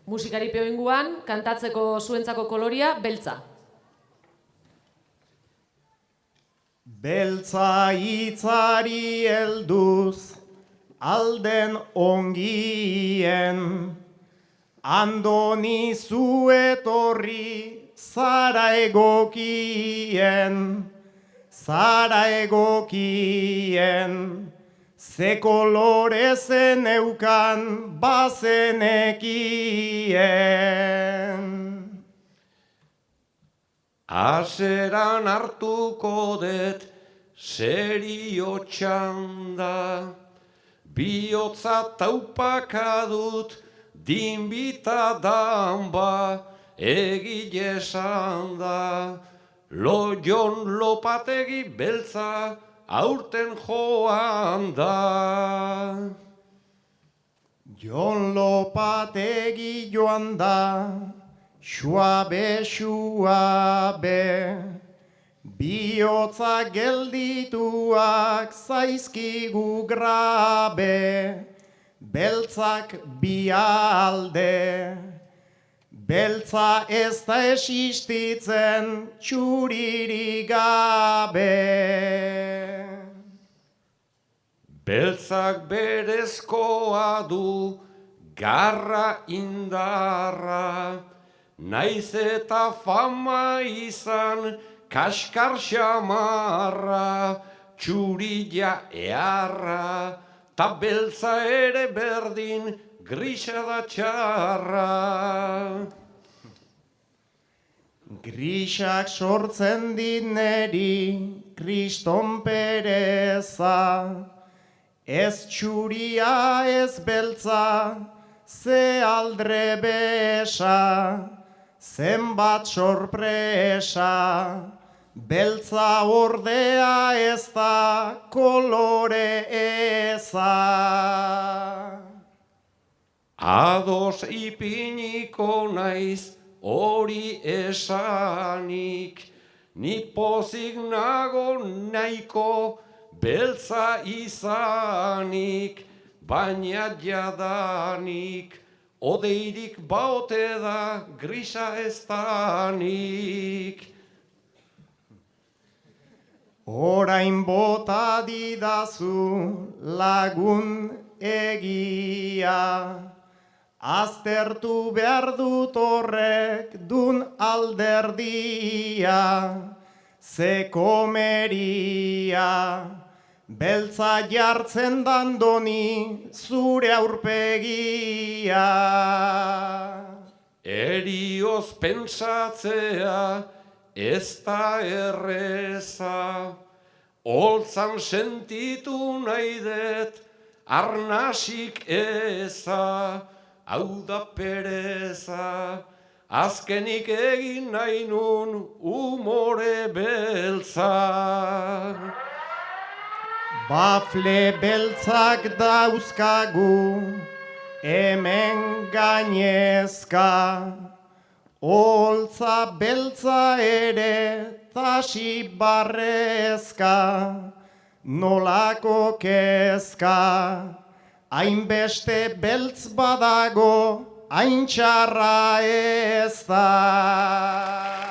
Musikari peoinguan, kantatzeko zuentzako koloria, beltza. Beltza hitzari helduz, alden ongien, andoni zuetorri zara egokien, ze kolore zen eukan bazenekien. Aseran hartuko det serio txanda, bihotza taupaka dut dinbita danba, egile esan da, Jon Lopategi beltza aurten joan da. Jon Lopategi joan da, suabe, bihotza geldituak zaizkigu grabe, beltzak bi alde, beltza ez da existitzen txuririk gabe. Beltzak berezkoa du garra indarra, naiz eta fama izan kaskar xamarra, txurila earra, ta beltza ere berdin grisa da txarra. Grisak sortzen dit neri kriston pereza, ez txuria ez beltza, ze aldre besa, zenbat sorpresa, beltza ordea ez da kolore eza. Ados ipiniko naiz hori esanik, ni pozik nago nahiko beltza izanik, baina jadanik, odeirik baote da grisa ez danik. Orain bota didazu lagun egia, aztertu behar dut horrek dun alderdia, ze komeria, beltza jartzen dandoni zure aurpegia. Erioz pentsatzea ez da erreza, holtzan sentitu nahi dut arnasik eza, hau da pereza, azkenik egin nahi nun umore beltza. Bafle beltzak dauzkagu, hemen gainezka, holtza beltza ere tasi barrezka, nolako kezka, hainbeste beltz badago, hain txarra ez da.